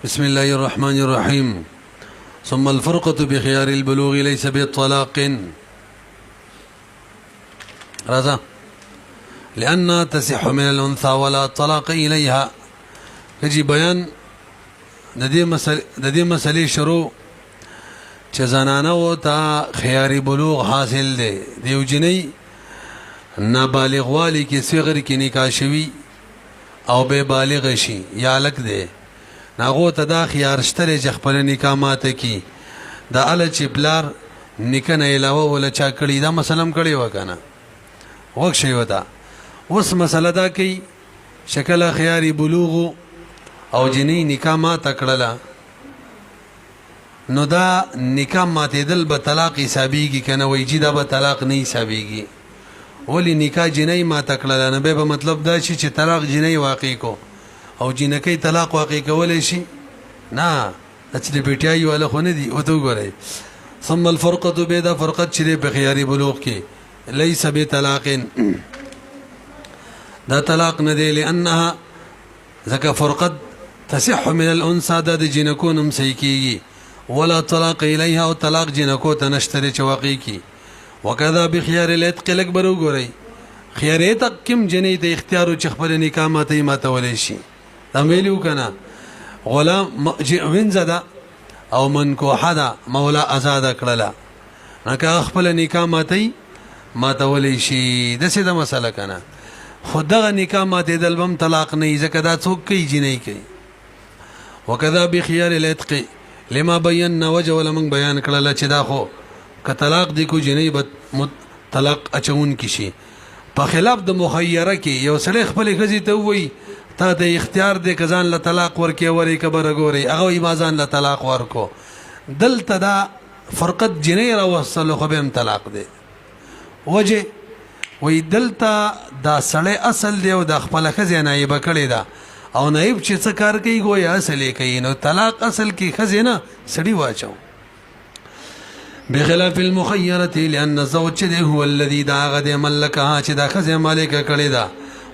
بسم الله الرحمن الرحيم. ثم الفرقة بخيار البلوغ ليس بطلاق رضا لأنها تصح من الأنثى ولا طلاق إليها. کجی بیان د دې مسلې شروع چې زنانه و ته خيار بلوغ حاصل دی دیو جنۍ نابالغ والی کې صغر کې نکاح شوی او به بالغ شي یا لک دی ناغو ته دا خيار شته چې خپل نکاح ماته کی دا ال چې بلار نکاح نه علاوه ولا چا کړی دا مسلم کړی وکنه وښ شي وتا اوس مسله دا کوي شکل خيار بلوغ او جنې نکاح ما تکړه نو دا نکاح ماته دل به طلاق حسابيږي کنه وای چې دا به طلاق نه حسابيږي ولی نکاح جنې ما تکړه نه به مطلب دا شي چې طلاق جنې واقع کو او جنکې طلاق واقع کول شي نه اصل بیٹیای ولا خو نه دی او ته ګورئ. ثم الفرقه بيد فرقت چې په خيار بلوغ کې ليس بطلاق دا طلاق نه دی لانها ذکر فرقت تصح من الانثى د جنکو نم سيكي ولا طلاق اليها او طلاق جنکو تنشتري چواقي کی وكذا بخيار الاتق الاكبر وګورئ خياريت کم جنې ته اختیار او چخبر نکاح ماته ولې شي دا ویلو کنه غلام وینځدا او منکوحه دا مولا آزاد کړله نکاح خپل نکاح ماته ولې شي د څه د مسله کنه خدغه نکاح ماته دلبم طلاق نه ځکه دا څوک کوي جنې کوي. وكذا بخيار الاتق لما بينا وجه ولا من بیان کړل چې دا خو ک طلاق دی کو جنې بد طلاق اچون کی شي په خلاف د مخیره کې یو سړی خپل غزي ته وای تا د اختیار د کزان له طلاق ورکې ورې کبر غوري هغه ایمازان له طلاق ورکو دلته دا فرقت جنې را وصل خو به طلاق دی وجه وی دلته دا سړی اصل دی او د خپل خزې نایب کړی دا او نایب چې څه کار کوي ګویا اصل کوي نو طلاق اصل کې خزینه سړی واچو. بخلاف المخيره لان الزوج هو الذي داغ د ملکها چې دا خزې مالک کړی دا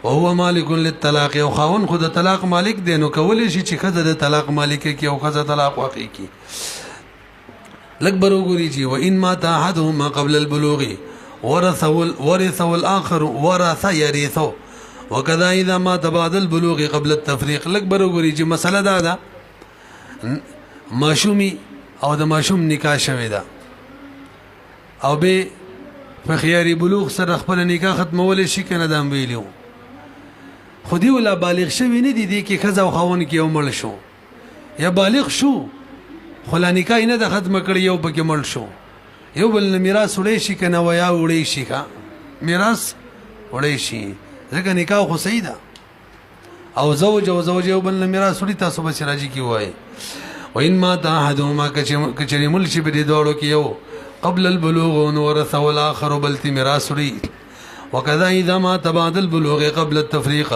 او هو مالک للطلاق او خاون خود طلاق مالک دی نو کول شي چې خزه د طلاق مالک کی او خزه طلاق واقع کی لک بروګری چې و ان ما تعهدهما قبل البلوغ ورثه الاخر ورث يرثه وكذا اذا ما تبادل البلوغ قبل التفريق لك بروغري چې مسله دا ماشومي او د ماشوم نکاح شوی دا او به په خيار بلوغ سره خپل نکاح ختمول شي کنه دا ویلو خودي ولا بالغ شوی نه دي کې خزه او خاون کې عمر شو یا بالغ شو خلا نکاح نه د ختم کړی یو پکې مړ شو یو بل میراث وړي شي کنه ویا وړي شي کا میراث وړي شي ځکه نکاح خو صحیح ده او زوج او زوجه یو بل میراث وړي تاسو به راځي کی وای و ان ما تعهدهما کچری مل شي به دوړو کې یو قبل البلوغ ورث والاخر بلت میراث وړي وكذا اذا ما تبادل البلوغ قبل التفريق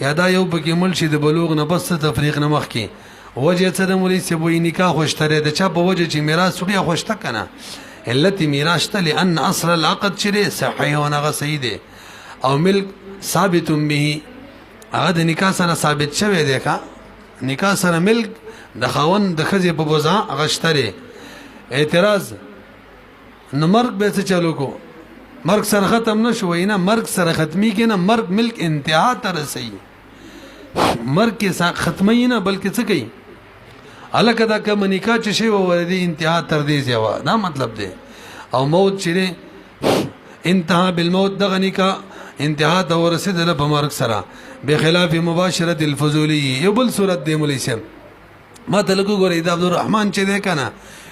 یا دا یو پکې مل شي د بلوغ نه بس تفریق نه مخ کې وجه څه د مولي سی وای نکاح خوشتره د چا په وجه چې میراث وړي خوشته کنه التي میراث ته لان اصل العقد شری صحیح او نه صحیح دی او ملک ثابت به هغه د نکاح سره ثابت شوی دی کا نکاح سره ملک د خاون د خزې په بوزا هغه شتره اعتراض نو مرګ به څه چلو کو مرګ سره ختم نشو وینا مرګ سره ختمي کنه مرګ ملک انتها ته رسي مرګ کې ختمي نه بلکې څه کوي الکه دا کوم نکاح چې شی و د انتها تر دې ځوا دا مطلب دی او موت چې انتها بالموت دغه نکاح انتها د ورسېدل په مرګ سره بخلاف مباشره الفضولي یو بل صورت دی مولوی صاحب ما ته لګو غوړې د عبدالرحمن چې ده کنه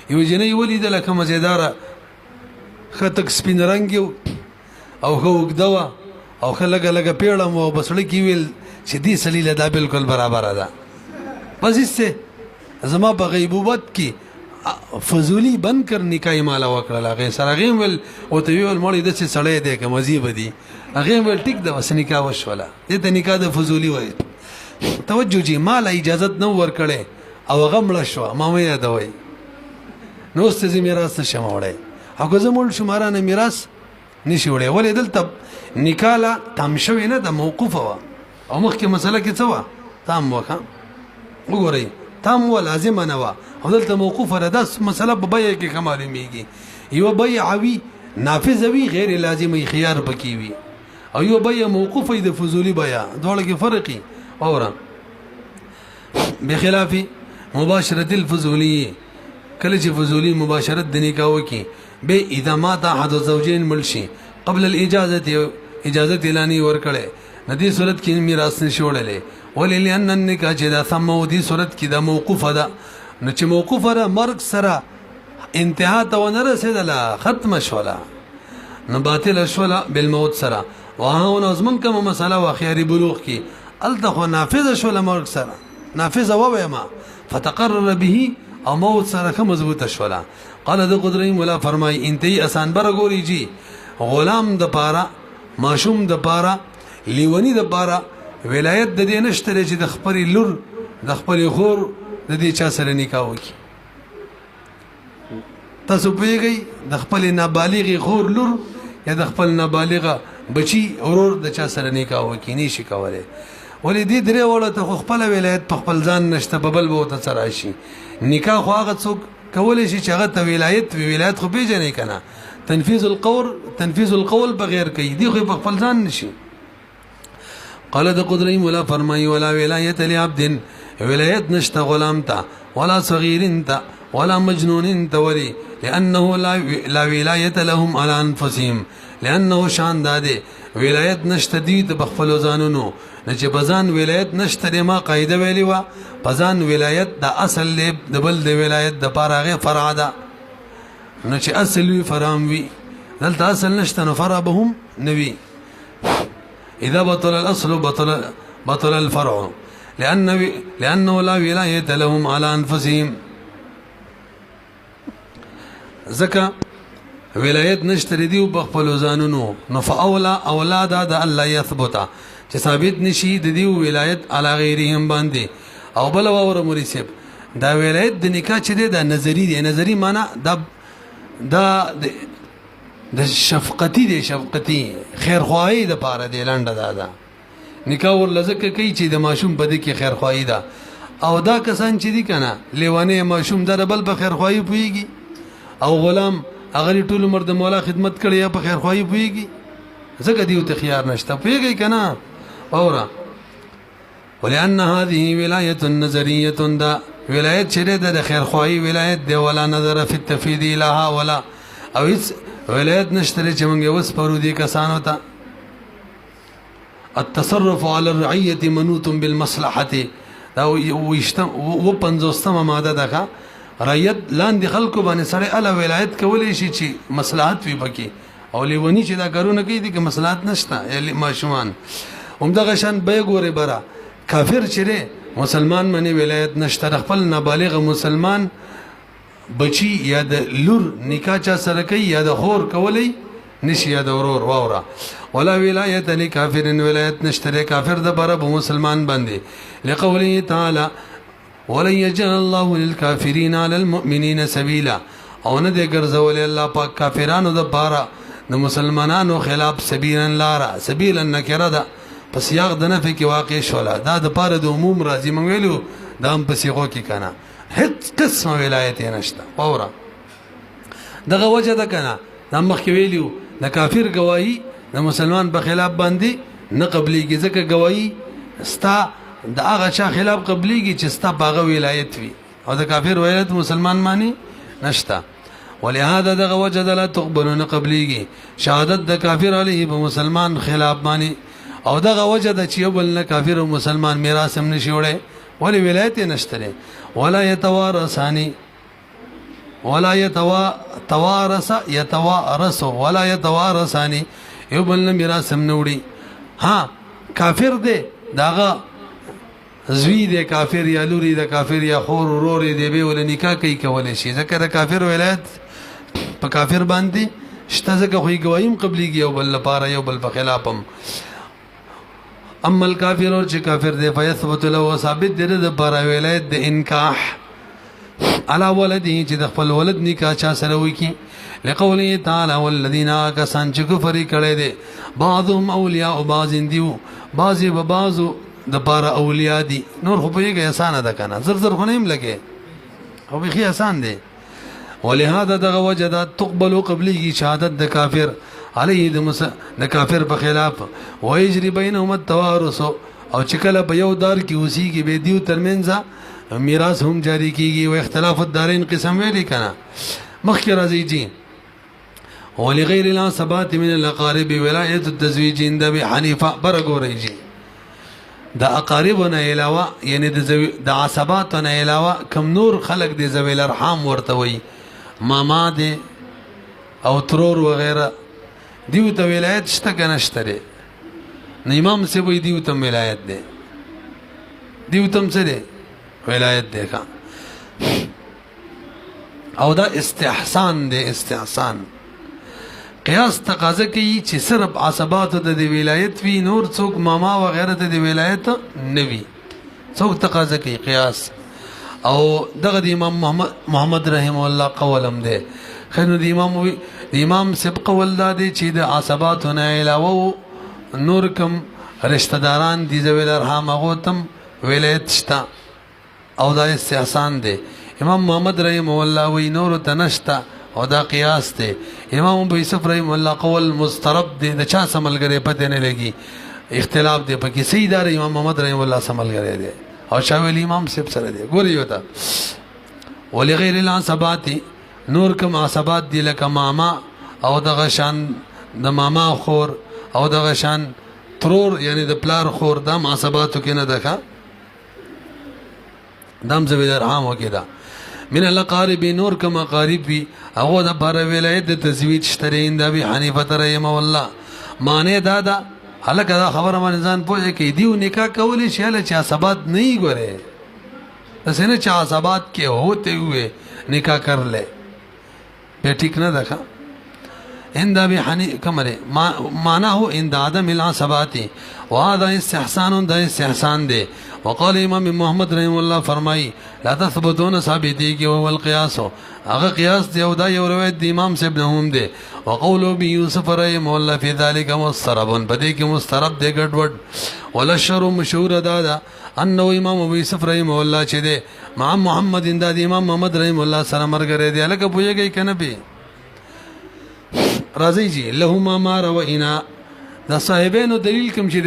یو جنې ولید لکه مزیدار خطک سپین رنگ او هو دوا او خلګه لګه پیړم او بسړی کی ویل چې دې سلیله دا بالکل برابر ده بس اسه زما په غیبوبت کې فضولی بند کر نکاح مالا وکړه هغه سره غیم ول او ته ویل مړی د څه سړی دی که مزيب دی هغه ول ټیک د وس نکاح وشولا دې ته نکاح د فضولی وای توجه جی مال اجازه نو ور کړي او غمړه شو ما مې یاد وای نو ست میراث شمه وړي هغه زمول شمارانه میراث نشي وړي ولې دلته نکاح لا تم شوی نه د موقوفه او مخکې مسله کې څه و تام وکړه وګورئ تام و لازم نه وا او دلته موقوف را د مسله په بیع کې معلومیږي یو بیع وی نافذ وی غیر لازمي خيار پکې وی او یو بیع موقوف د فضولی بیع دواړه کې فرقي اورا بخلاف مباشره الفضولی کله چې فضولی مباشرت د نکاح وکي به اذا مات احد الزوجين ملشي قبل الاجازه اجازه اعلاني ورکړي ندي صورت کې میراث نشوړلې ولې لئن النکاح چې دا سمو دي صورت کې دا موقوفه ده نو چې موقوفه را مرګ سره انتها ته ونرسېدله ختم شوله نو باطل شوله بالموت سره وهاونه زمون کوم مسله واخیاري بلوغ کې الته نافذ شوله مرګ سره نافذ وبما فتقرر به او موت سره کوم مضبوطه شوله قال د قدرین ولا فرمای انتي آسان برګوري جی غلام د پاره ماشوم د پاره لیونی د پاره ولایت د دې نشته چې د خپل لور د خپل خور د دې چا سره نکاح وکي تاسو پیږئ د خپل نابالغ خور لور یا د خپل نابالغ بچي اورور د چا سره نکاح وکي نشي کولای ولې دې درې وړه ته خپل ولایت په خپل ځان نشته ببل به ته سره شي نکاح خو هغه څوک کولای شي چې هغه ته ولایت خو پیژنې کنه تنفيذ القول بغیر کوي دی خو په خپل ځان نشي قال د قدرین ولا فرمای ولا ولایت لعبد ولایت نشته غلام ته ولا صغیر ته ولا مجنون ته ولي لانه لا ولایت لهم على انفسهم لانه شان داده ولایت نشته دي د بخفلو ځانونو نه چې بزان ولایت نشته ما قاعده ویلی وا بزان ولایت د اصل له د بل د ولایت د پاره فرع ده نو چې اصل وی فرام وی دلته اصل نشته نو فرع بهم نوي اذا بطل الاصل بطل الفرع لانه لا ولايه لهم على انفسهم زکه ولایت نشته دی په خپل ځانونو نو فاولا اولاد د الله يثبت چې ثابت نشي د دی ولایت علی غیرهم باندې او بل اور مرسب دا ولایت د نکاح چې د نظری معنی د شفقتی خیر خواهی د پاره دی لاندې دا نکاح ور لزکه کوي چې د ماشوم په دې کې خیر خواهی ده او دا کسان چې دي کنه لیوانه ماشوم در بل په خیر خواهی پويږي او غلام اگر ټول عمر د مولا خدمت کړي یا په خیر خواهی پويږي زګه دیو ته خيار نشته پويږي کنه اورا ولأن هذه ولايه نظريه دا ولایت چې د خیر خواهی ولایت دی ولا نظر فی التفیض لها ولا او هیڅ ولایت نشته چې موږ اوس پرو دي کسانو ته التصرف على الرعيه منوط بالمصلحه دا و پنځوستمه ماده ده رعیت لاندې خلکو باندې سره اله ولایت کولې شي چې مصلحت وي پکې او لیونی چې دا کارونه کوي دي کې مصلحت نشته یا ماشومان همدغه شان به ګوره برا کافر چره مسلمان منی ولایت نشته خپل نابالغ مسلمان بچی یا د لور نکاح چا سره کوي یا د خور کولی نشي یا د ورور واورا ولا ولایت لکافر ولایت نشته کافر د بره مسلمان باندې لقوله تعالی ولن يجعل الله للكافرين على المؤمنين سبيلا او نه دې ګرځول الله پاک کافرانو د باره د مسلمانانو خلاف سبیلا نکره ده پس یاغ د نفي کې واقع شولا دا د پاره د عموم راځي مونږ ویلو دا هم پسې غو کې کنه هیڅ قسم ولایت نشته اورا دغه وجه ده کنه د مخ کې ویلو د کافر گواہی د مسلمان په خلاف باندې نه قبليږي ځکه گواہی ستا د هغه چا خلاف قبليږي چې ستا باغه ولایت وي او د کافر ولایت مسلمان معنی نشته ولهذا دغه وجه لا تقبل نه قبليږي شهادت د کافر علیه په مسلمان خلاف معنی او دغه وجه د چې بل نه کافر او مسلمان میراث هم نشي وړي ولی ولایت نشته ولا يتوارثاني ولا يتوارث ولا يتوارثاني یو بل نه میراث هم نوړي ها کافر دی داغه زوی د کافر یا لوري د کافر یا خور ورور دی به ول نکاح کوي کولای شي ځکه د کافر ولایت په کافر باندې شته ځکه خو گوایم قبليږي او بل لپاره یو بل په خلافم اما الكافر اور چې کافر دی فیثبت له ثابت دی د لپاره ولایت د انکاح علی ولده چې د خپل ولد نکاح چا سره وکي لقوله تعالی والذین کسان چې کفر کړي دي بعضهم اولیاء بعض دیو بعضی به بعضو د پاره اولیاء دي نور خو په یې آسان ده کنه زر زر خو نه هم لګي او به آسان دي ولهذا دغه وجدا تقبل قبلي شهادت د کافر علیه د کافر په خلاف ويجري بينهم التوارث او چې کله په یو دار کې اوسېږي به دیو ترمنځ میراث هم جاری کیږي او اختلاف الدارین قسم ویلي کنه مخکې راځي جی ولغیر العصبات من الاقارب ولایه التزویج عند ابي حنیفه برګوري جی د اقاربونه علاوه یعنی د عصباتونه علاوه کم نور خلق دي ذویل ارحام ورته وي ماما دي او ترور وغیرہ دیو ته ولایت شته کنه شته نه امام سے وی دیو ته ولایت ده دیو تم څه ده ولایت ده کا او دا استحسان ده استحسان قیاس تقاضا کوي چې صرف عصبات د ولایت وی نور څوک ماما وغیرہ د ولایت نه وی څوک تقاضا کوي قیاس او دغه د امام محمد رحم الله قولم ده خنو د امام سب قول دا دی چې د عصباتونه علاوه نور کم رشتہ داران دي ذویل ارحام هغه تم ولایت شتا او دا استحسان دی امام محمد رحم الله وی نور تنشتا او دا قیاس دی امام ابو یوسف رحم الله قول مسترب دی د چا سملګری پته نه لګي اختلاف دی پکې سیدار امام محمد رحم الله سملګری دی او شاویل امام سب سره دی ګوري وتا ولغیر العصبات نور کم عصبات دی لکه ماما او دغه شان د ماما خور او دغه شان ترور یعنی د پلار خور د عصباتو کې نه ده دام ذویل ارحام وکړه من الاقارب نور کم اقارب وی هغه د بار ولایت د تزویج شترین د ابي حنیفه رحمه الله معنی دا هلکه دا خبره باندې ځان پوهه کې دیو نکاح کولې شي له چا عصبات نه یې ګوره اسنه چا عصبات کې ہوتے ہوئے نکاح کر لے یہ ٹھیک نہ دیکھا عند ابي حنیفه کمره معناه عند عدم العصبات وهذا استحسان ده استحسان ده وقال امام محمد رحم الله فرمای لا تثبتون ثابتی کی هو القياس هغه قیاس دی او دا یو روایت دی امام صاحب نه هم دی وقول ابي يوسف رحم الله في ذلك مسترب بدی کی مسترب دی ګډوډ ولا شر مشهور دا انه امام ابو يوسف رحم الله چې دی مع محمد اند امام محمد رحم الله سره مرګره دی لکه پوهیږي کنه به راځي جی لهما ما روینا دا صاحبینو دلیل کوم چې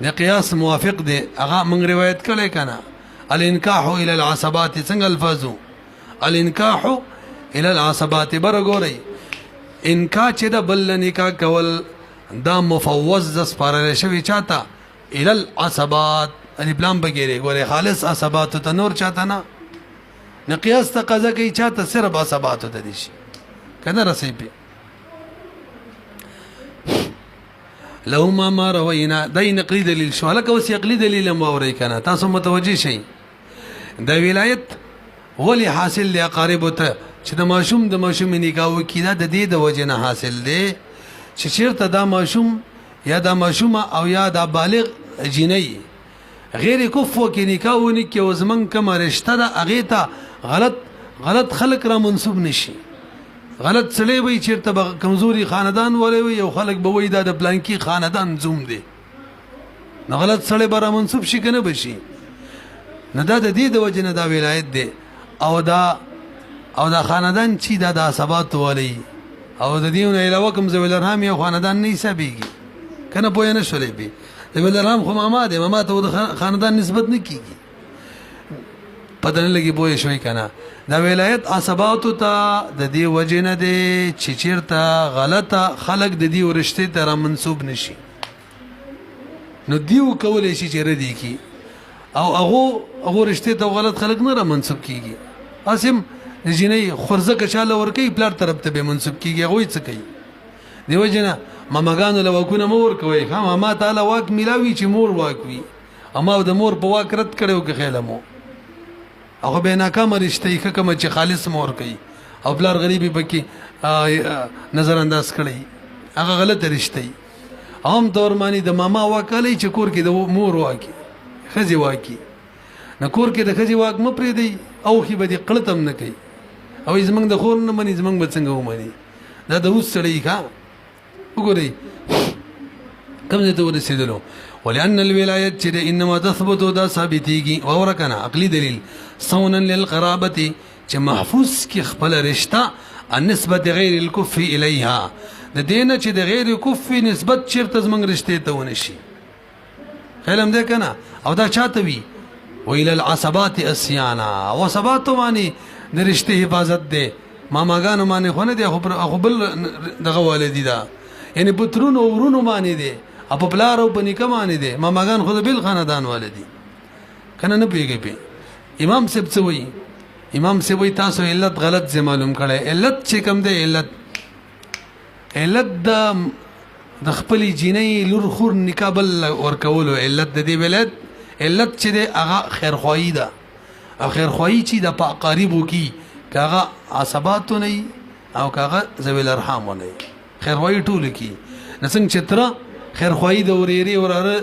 د قیاس موافق دی هغه من روایت کړي کنه الانکاح الى العصبات څنګه الفاظو الانکاح الى العصبات برګوري انکاح چې د بل نکاح کول دا مفوض د سپارل شوی چاته الى العصبات ان پلان بګيري ګوره خالص عصبات ته نور چاته نه قیاس تقاضا کوي چاته صرف عصبات ته دي شي کنه رسېږي لهما ما روینا دای نقلی دلیل شو لکه اوس عقلی دلیل موري کنه تاسو متوجي شئ د ولایت ولی حاصل لی اقارب ته چې د ماشوم نکاح وکیدا د دې د وجه نه حاصل دی چې چیرته دا ماشوم یا دا ماشومه او یا دا بالغ جنۍ غیر کفو کې نکاح ونی کې وزمن کوم رشتہ دا اغه ته غلط خلق را منسوب نشي غلط سلی وي چیرته کمزوري خاندان ولې وي او خلک به وي دا د بلانکی خاندان زوم دي نو غلط سلی به منسوب شي کنه بشي نه دا د دې د وجه نه دا ولایت دی او دا خاندان چې دا د عصبات ولي او د دې نه علاوه کوم ذویل ارحام یو خاندان نه حسابيږي کنه پوهه نه شولې بي ذویل ارحام خو ماما دي ماما ته د خاندان نسبت نه کیږي پته نه لګي پوهه شوي کنه دا ولایت عصبات ته د دې وجه نه دی چې چیرته غلطه خلق د دې ورشته ته منسوب نشي نو دیو کولای شي چې ردی کی او هغه رشته ته غلط خلق نه منسوب کیږي اسیم جنې خرزه کچاله ور کوي پلار طرف ته به منسوب کیږي غوي څه کوي دیو جنا ماماګانو له وکونه مور کوي خامہ ما تعالی واک ملاوي چې مور واکوي اما د مور په واک رد کړو کې خیلمو هغه به ناکام رشته کې کوم چې خالص مور کوي او بلار غریبي پکې نظر انداز کړي هغه غلط رشته عام طور باندې د ماما واکلې چې کور کې د مور واکي خزي واکي نه کور کې د خزي واک م پرې دی او خي به دي قلتم نه کوي او زمنګ د خور نه مني زمنګ به څنګه ومني دا د اوس سړی ښا وګورئ کوم دې ته ورسېدلو ولأن الولاية چې انما تثبت دا ثابتيږي او ورکنه عقلي دلیل صونا للقرابه چې محفوظ کی خپل رشتہ النسبه غیر الكف الیها د دینه چې د غیر کف نسبت چیرته زمنګ رشته ته ونشي علم دې کنه او دا چاته وی ویل العصبات الصيانه وصبات معنی د رشته حفاظت ده ماماګانو معنی خو نه دي خو بل دغه والدی دا یعنی پترونو ورونو معنی دي اپ بلار او پنی کمانه دي ماماګان خو بل خاندان والدی کنه نه پیږي په امام سب څه وی امام سب وی تاسو علت غلط زه معلوم کړه علت چې کوم ده علت د خپل جینۍ لور خور نکابل ورکولو علت د دې ولادت علت چې د هغه خیرخواهی ده او خیرخواهی چې د قریبو کی کاغه عصبات نه او کاغه ذویل ارحام نه خیرخواهی ټول کی نسنګ چترا خیرخواهی د وريري وراره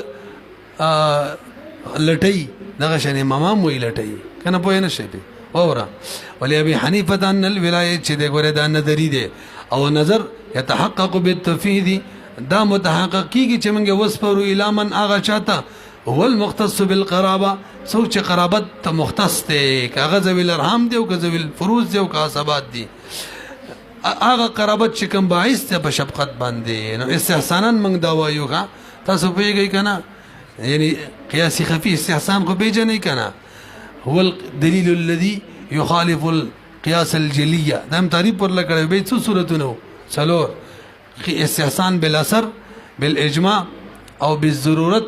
لټي دغه شنه مامام وی لټي کنه پوه نه شي اورا ولي ابي حنيفه ان الولايه چې د ګوره د نظری ده او نظر يتحقق بالتفيذ دا متحقق کیږي چې موږ وسپرو الامن اغه چاته هو المختص بالقرابه سوچ قرابت ته مختص دی کاغه ذویل ارحام دی او ذویل فروز دی او کاسبات دی اغه قرابت چې کوم باعث ته په شفقت باندې نو استحسانا موږ دا وایو ښا تاسو پیږئ کنه یعنی قياسي خفي استحسان خو پیژنې کنه هو الدليل الذي يخالف القياس الجليه دا تعریف پر لګړې به څو صورتونو څلور استحسان بالاثر بالاجماع او بالضرورت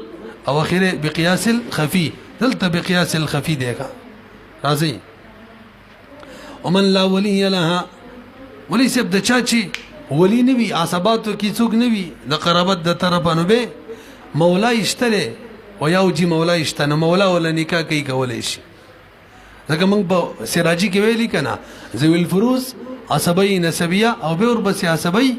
او اخره بقياس الخفي دلته بقياس الخفي دیکھا راځي ومن لا ولي لها ولي سب د چاچی ولی نوی عصباتو کی څوک نوی د قرابت د طرفانو به مولا اشتله او یو جی مولا اشتنه مولا ولا نکاح کوي کولای شي ځکه موږ په سراجی کې ویلي کنه ذویل فروز عصبی نسبیه او به ور بس عصبی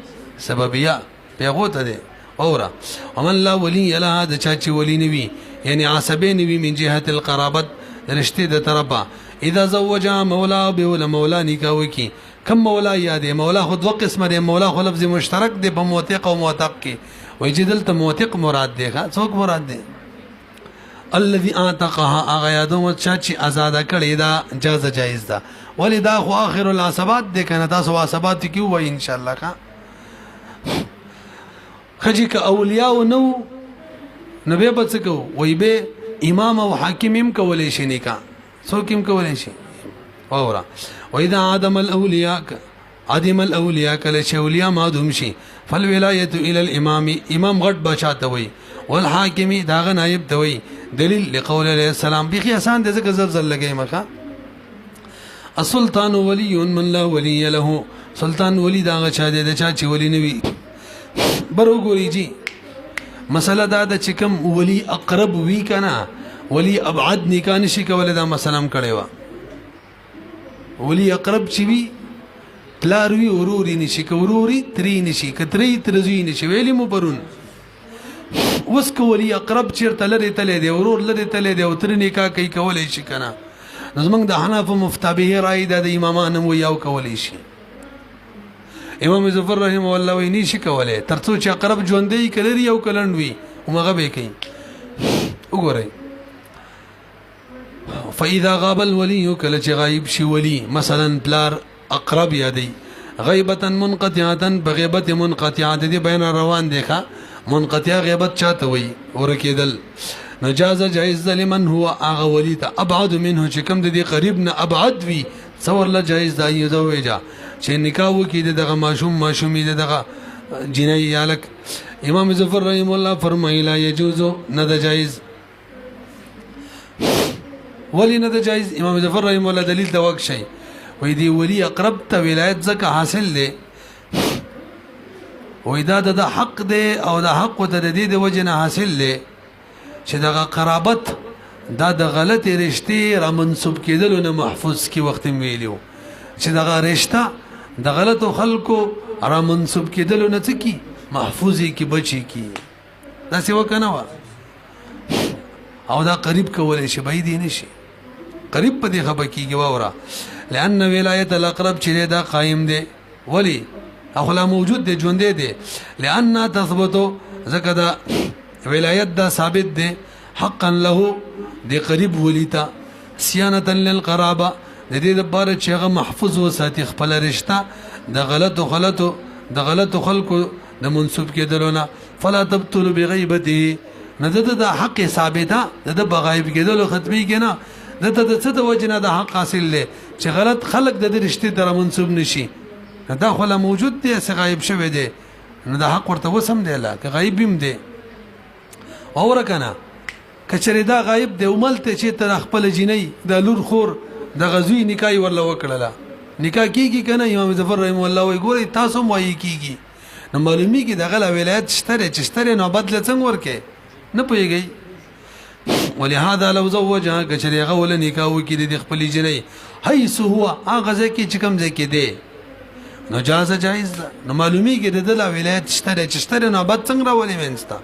سببیه پیغو ته ده اورا ومن لا ولي لها د چاچی ولی نوی یعنی عصبی نوی من جهه القرابت رشته د طرفه اذا زوج مولا به ولا مولا نکاح وکي کم مولا یاد مولا خود دو قسم دی مولا خو لفظ مشترک دی په موثق او موثق کې وای جدل ته موثق مراد دی څوک مراد دی الذي اعتقها اغيادو چاچی آزاد کړي دا جایز ده ولی دا خو اخر العصبات دی کنه تاسو عصبات کیو وای ان شاء الله کا خجی ک اولیاء نو نبی بچکو وای به امام او حاکم هم کولې شي نکا څوک هم کولې شي اورا واذا عدم الاولياء کله چې اولیاء معدوم شي فالولايه الى الامام امام غټ بچاته وي والحاکم داغه نائب ته وي دلیل لقول عليه السلام بيخي آسان دې ځکه زلزل لګي مخه السلطان ولي من لا ولي له سلطان ولی داغه چا دې چا چې ولی نوي برو ګوري جی مسله دا د چې کوم ولی اقرب وی کنه ولی ابعد نکاح نشي کولای دا مسلم کړي وا ولی اقرب چی وی تلاروی وروري نشي کوروري تری نشي کتری ترزوی نشي ویلی مو پرون وسک ولی اقرب چیرته لري تلې دی ورور لري تلې دی او تر نکاح کوي کولای شي کنه زمنګ د حنف مفتابه رائے د امامان مو یو کولای شي امام ظفر رحم الله وی نشي کولای ترڅو چې اقرب ژوندې کلري او کلندوي ومغه به کوي وګورئ فاذا غاب الولي كل غائب شي ولي مثلا بلار اقرب يدي غيبه منقطعه بغيبه منقطعه دي بين روان ديخه منقطع غيبت چاته وي ورکیدل نجاز جائز لمن هو اغه ولي ابعد منه چې کوم دي قریب نه ابعد وي څور له جائز دی زوجا چې نکاح وکي دغه ماشومي دغه جنۍ یالک امام ظفر رحم الله فرمایلا يجوز نه د جائز ولی نه د جایز امام ظفر رحم الله دلیل دا وک شي وې دی ولی اقرب ته ولایت زکه حاصل دی وې دا د حق دی او د حق ته د دې د وجنه حاصل دی چې دغه قرابت دا د غلط رشتې را منسوب کېدل نه محفوظ کی وخت ویلو چې دغه رشتہ د غلط خلکو را منسوب کېدل نه څه کی محفوظي کی بچي کی دا څه وکنه وا او دا قریب کولای شي بای دی نشي قریب په دې خبر کیږي وورا لئن ولایت الاقرب چې دا قائم دی ولی اخلا موجود دی ژوند دی لئن تثبت زکه دا ولایت دا ثابت دی حقا له دی قریب ولیتا صيانه للقرابه د دې لپاره چې هغه محفوظ وساتي خپل رشتہ د غلطو خلکو د منسوب کېدلونه فلا تبطل بغیبته نه د حق ثابته د بغایب کېدلو ختمي کنه د څه د وجنه د حق حاصل لې چې غلط خلق د رشتې در منسوب نشي دا خو لا موجود دی چې غایب شوی دی نو د حق ورته وسم دی لا که غایب هم دی اور کنه کچری دا غایب دی عملته چې تر خپل جنې د لور خور د غزوی نکاح ورله وکړه نکاح کیږي کنه امام ظفر رحم الله وی ګوري تاسو وایي کیږي نو معلومی کی دغه ولایت شتره چشتره نو بدل څنګه ورکه نه پويږي ولهذا لو زوجها کچری غول نکاح وکړي د خپل جنې حيث هو هغه ځکه چې کوم ځکه دی نو جایز ده نو معلومی کی د ولایت شتره چشتره نو بد څنګه راولې وینستا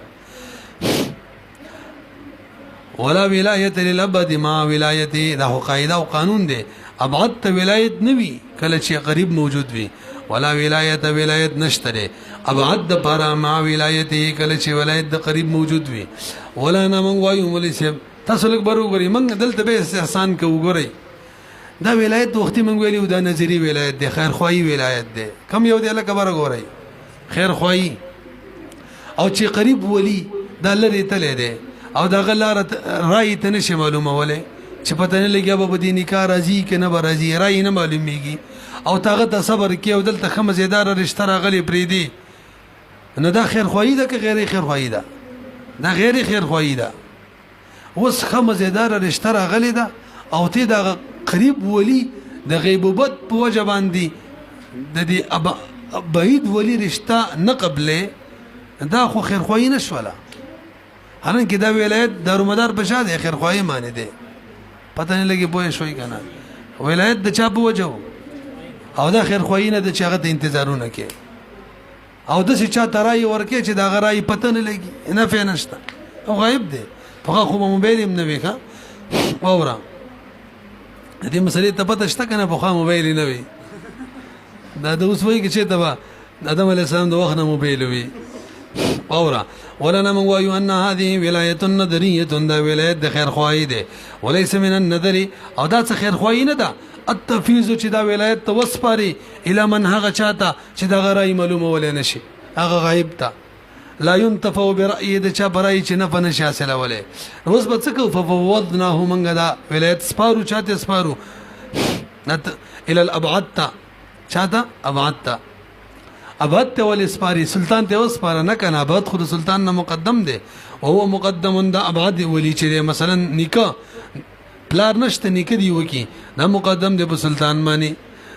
ولا ولایت للابد ما ولایت دا قاعده او قانون دی ابعد ولایت نوی کله چې قریب موجود وي ولا ولایت نشته ابعد پر ما ولایت کله چې ولایت د قریب موجود وي ولا نه مونږ وایو مولوی صاحب تاسو لږ برو غوري مونږ دلته به احسان کوو غوري دا ولایت وختي مونږ ویلو دا نظری ولایت دی خیر خوایي ولایت دی کم یو دی لکه بر غوري خیر خوایي او چې قریب ولی دا لري تل دی او دا غلار رای ته نشي معلومه ولې چې پته نه لګیا به د نکاح راځي کنه به راځي رای نه معلومیږي او تاغه ته صبر کې او دلته خمزیدار رشتہ راغلی پری دی نو دا خیر خوایي ده که غیر خیر خوایي ده دا غیر خیر خوایي ده اوس خمزیدار رشتہ راغلی ده او ته دا قریب ولی د غیبوبت په وجه باندې د دې بعید ولی رشتہ نه قبله دا خو خیر خوایي نشوله هرن کې دا ولایت دارومدار بشاد خیر خوایي معنی ده پته نه لګي پوه شوي کنه ولایت د چا په وجه او دا خیر خوایي نه د چاغه ته انتظارونه کې او د چا ترای ورکه چې دا غرای پته نه لګي نه فینشته او غایب دی په خو موبایل هم نه ویخه اورا دې مسلې ته پته شته کنه په موبایل نه وی دا د اوس وایي چې ته آدم علی السلام د وخت نه موبایل وی اورا ولنا من وایو ان هذه ولایت نظریه دا ولایت د خیر خوایي ده وليس من النظر او دا څه خیر خوایي نه ده التفیز چې دا ولایت توسپاري الی من هغه چاته چې دا غرای معلومه ولې نشي هغه غایب تا لا ينتفع برأي د چا برای چې نه پنه حاصله ولې اوس به څه کو فوضناه منګه دا ولایت سپارو چاته سپارو الى الابعد چاته ابعد ول اسپاری سلطان ته اسپاره نه کنه ابعد خود سلطان نه مقدم دی او هو مقدم د ابعد ولی چې مثلا نکاح پلار نشته نکاح دی وکي دا مقدم دی په سلطان باندې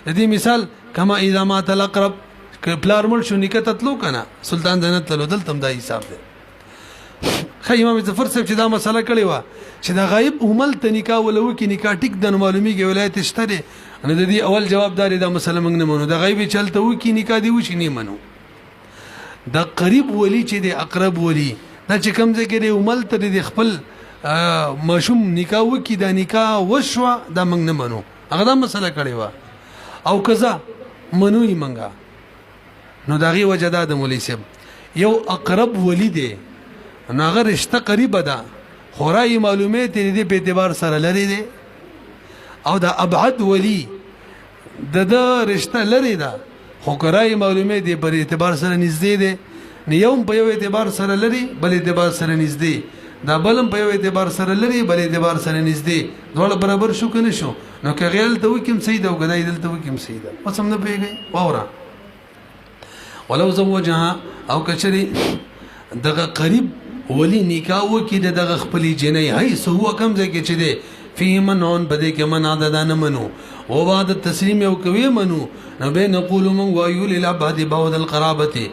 د دې مثال کما اذا مات الاقرب پلار مل شو نکاح تطلو کنه سلطان جنت تلو دل تم دا حساب دی خی امام ظفر صاحب چې دا مسله کړې و چې دا غایب عمل ته نکاح ولو کې نکاح ټیک د معلومیږي ولایت شته نه د دې اول جوابداري دا مسله موږ نه منو دا غیبی چلته و کې نکاح دی و شي نه منو دا قریب ولی چې دی اقرب ولی دا چې کوم ځای کې عمل ته دی خپل مشوم نکاح و کې دا نکاح وشو دا موږ نه منو هغه دا مسله کړې و او کزا منو یې منګه نو دا غي وجدا د مولوی صاحب یو اقرب ولی دی نو هغه رشتہ قریب ده خورای معلومات دې په اعتبار سره لري دي او دا ابعد ولی د رشتہ لري ده خو کرای معلومات دې په اعتبار سره نږدې دي نیوم په یو اعتبار سره لري بل اعتبار سره نږدې دا بلم په یو اعتبار سره لري بل اعتبار سره نږدې دواړه برابر شو کنه شو نو که غیل ته وکم سید او غدای دلته وکم سید وسم نه پیږي واورا ولو زوجها او کچری دغه قریب ولی نکاح وکي دغه خپل جنې هي سو هو کم ځکه چې دی فيه منعون بده کې منع ده نه منو او بعد التسلیم او کوي منو نو به نقول من وایو للعباد بعد القرابه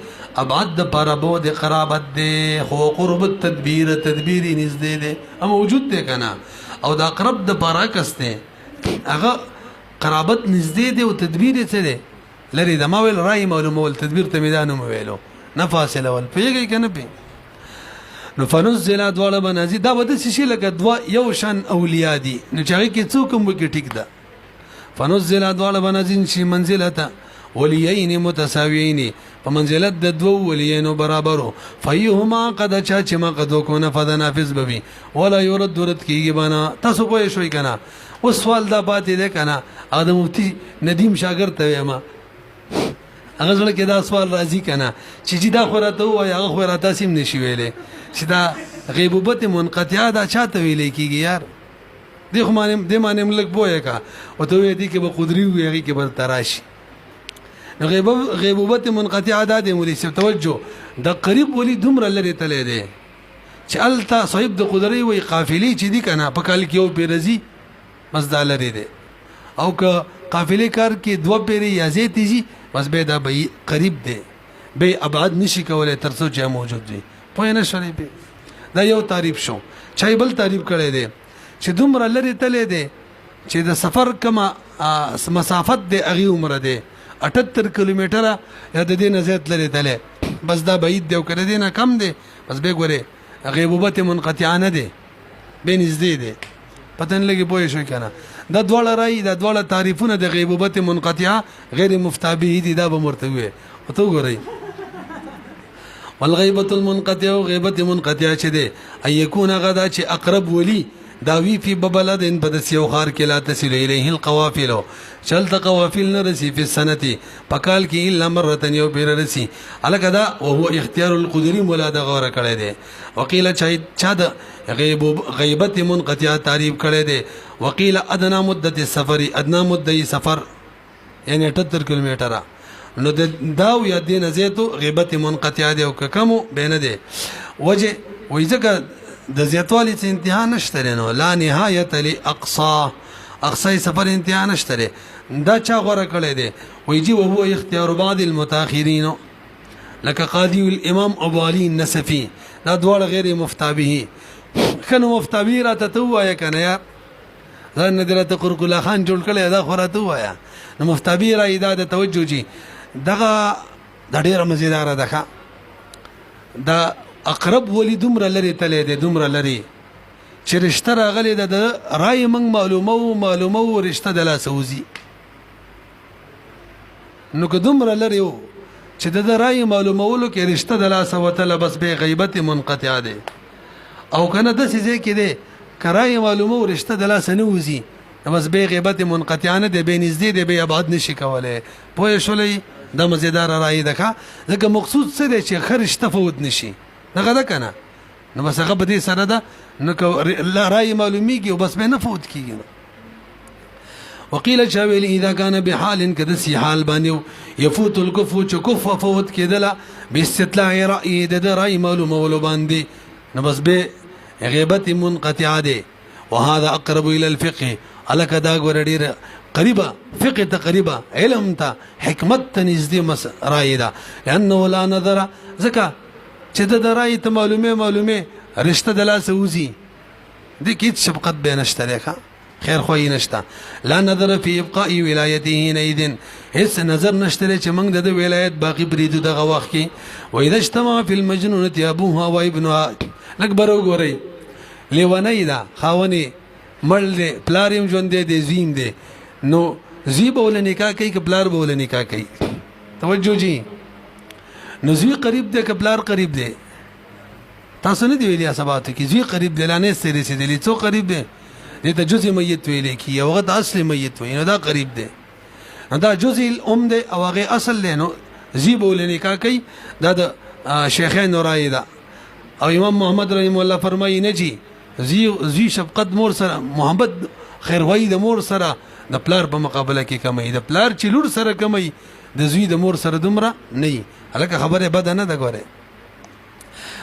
ابعد پر بعد قرابت ده خو قرب التدبیر تدبیری نږدې ده ام موجود ده کنه او دا قرب د برکس ده هغه قرابت نږدې ده او تدبیر څه ده لري د ما ویل رای معلومه ول تدبیر ته میدانو ویلو نه فاصله ول پیږي کنه پی نو فنزل ادواله بنازي دا بده شي لکه دوا یو شان اولیاء دي نو چې کې څوک مو کې ټیک ده فنزل ادواله بنازي شي منزلته وليين متساويين فمنزلت د دوو وليين برابرو فيهما قد چا ما قد کو نفذ نافذ بوي ولا يرد رد کیږي بنا تاسو پوه شوي کنه اوس سوال دا پاتې ده کنه ادم مفتي ندیم شاګرد ته ما هغه زړه کې دا سوال راځي کنه چې دا خورته وای هغه خورته سیم نشي ویلې چې دا غیبوبت منقطعه دا چاته ویلې کیږي یار دی خو مانم د مانم لګ بوې کا او ته وې دي کې به قدرت وي هغه کې بر تراشي غیبوبت منقطعه دا د مولي سي توجه د قریب ولي دومره لري تلې ده چې التا صاحب د قدرت وي قافلې چې دي کنه په کال کې یو پیرزي بس دا لري ده او که قافلې کار کې دوه پیری یا زیاتې بس به دا به قریب ده به ابعاد نشي کولای ترڅو چې موجود وي په نه شری به دا یو تعریف شو چای بل تعریف کړي دي چې دومره لري تلې ده چې د سفر کما مسافت ده اغي عمر ده 78 کیلومتره یا د دې نه زیات لري تلې بس دا بعید دی او کړه دې نه کم دی بس به ګوره غیبوبت منقطعه نه ده به نږدې ده پتن لګي پوه شو کنه دا دواړه راي دا دواړه تعریفونه د غیبوبت منقطعه غیر مفتابه دي دا به مرتوي او ته ګورئ والغیبه المنقطعه غیبت منقطعه چې ده اي يكون غدا چې اقرب ولي داوی فی ببلد ان بدسیو خار کې لا تصل الیه القوافل چلت قوافل نرسی فی السنه پکال کې الا مره یو پیر رسی الکدا او هو اختیار القدری مولا د غوړه کړي دي وقیل چا د غیبت منقطعه تعریف کړي دي وقیل ادنا مدت السفر ادنا مدت سفر یعنی 78 کیلومتره نو داو یا دین زیتو غیبت منقطعه دی او کمو بینه دي وجه وایځکه د زیاتوالي څخه انتها نشته نو لا نهایت لاقصى اقصى سفر انتها نشته دا چا غوړه کړي دي ويجي وهو اختيار بعض المتاخرين لك قاضي الامام ابو علي النسفي دا دوړ غیر مفتابه کنه مفتابه را ته وایا کنه یا ځان ندرته قرقلا خان جوړ کړي دا خورته وایا نو مفتابه را ادا د توجه جي دغه د ډیره مزیدار ده دا اقرب ولی دومره لري تلې ده دومره لري چې رشتہ راغلي ده د رای من معلومه او رشتہ د لا سوزي نو که دومره لري چې د رای معلومولو کې رشتہ د لا سوتل بس به غیبت منقطعه ده او کنه د سې کې ده کرای معلومه او رشتہ د لا سنوزي بس به غیبت منقطعه نه ده به نږدې ده به ابعاد نشي کوله پوه شولې د مزیدار رای ده ځکه مقصود څه ده چې خرج تفاوت نشي دغه ده کنه نو بس هغه به دې سره ده نو لا رای معلومیږي او بس به نه فوت کیږي وقيل شاويل اذا كان بحال كدسي حال باندې يفوت الكف كف فوت کېدله باستطلاع راي د راي معلومه ول باندې نو بس به غیبت منقطعه ده وهذا اقرب الى الفقه الک دا ګور ډیر قریبه فقه تقریبا علم ته حکمت ته نږدې راي ده لانه لا نظر زکه چې د رای ته معلومه رشتہ د لا سوزي د کیت شفقت به نشته لکه خیر خو یې نشته لا نظر فی ابقاء ولایته نیدن هیڅ نظر نشته چې موږ د ولایت باقی بریدو دغه وخت کې و اذا اجتمع فی المجنونه ابوها و ابنها اکبر وګورئ لیونی دا خاونی مړ دی پلاریم ژوند دی زیم دی نو زی بول نکاح کوي ک پلار بول نکاح کوي توجه جی نو زوی قریب دی که پلار قریب دی تاسو نه دی ویلي اسبات کی زوی قریب دی لانه سره رسیدلی څو قریب دی دې ته جزء میت ویل کی او هغه اصل میت وی نو دا قریب دی دا جزء الام دی او هغه اصل دی نو زی بول نکاح کوي دا د شیخین رای دا او امام محمد رحم الله فرمایي نه جی زی شفقت مور سره محبت خیروي د مور سره د پلار په مقابله کې کمي د پلار چې لور سره کمي د زوی د مور سره دومره نه الکه خبره بد نه ده ګوره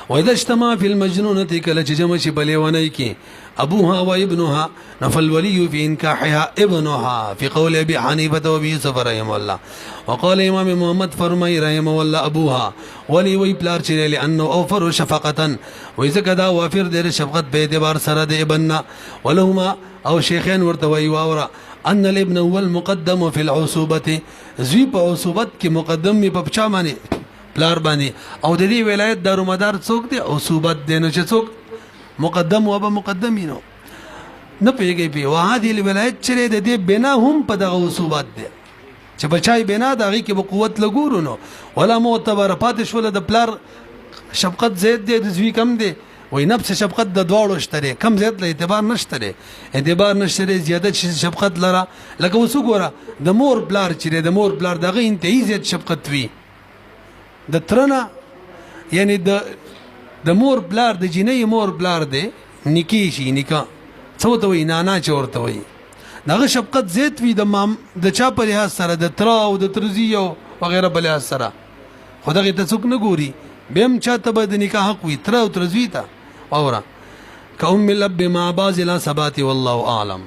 واذا اجتمع في المجنونه كل جمع شي بليوني كي ابوها وابنها نفل ولي في انكاحها ابنها في قول ابي حنيفه وابي يوسف رحمه الله وقال امام محمد فرمي رحمه الله ابوها ولي وي بلار چي لانه اوفر شفقه واذا كذا وافر در شفقت به اعتبار سره د ابننا ولهما او شيخين ورتوي واورا ان الابن هو المقدم في العصوبه زوی په عصوبت کې مقدم می په چا باندې پلار باندې او د دې ولایت دارومدار څوک دی عصوبت دی نو چې څوک مقدم و به مقدمینو نه پیږي په وادي الولایت چې د دې بنا هم په دغه عصوبت دی چې بچای بنا د هغې کې به قوت لګورو نو ولا معتبره پاتې شوله د پلار شفقت زیات دی د زوی کم دی وای نفس شفقت د دواړو شته دی کم زیات له اعتبار نشته دی اعتبار نشته دی زیادت شفقت لره لکه اوس وګوره د مور پلار چې دی د مور پلار دغه انتهایی زیات شفقت وي د ترنه یعنی د مور پلار د جینۍ مور پلار دی نکی شي نکاح څه ته وایي نانا چې ورته وایي دغه شفقت زیات وي د چا په لحاظ سره د تره او د ترزي او وغیره په لحاظ سره خو دغې ته څوک نه ګوري بیا هم چاته به د نکاح حق وي تره او ترزوي ته اوره که ام الاب مع بعض العصبات والله اعلم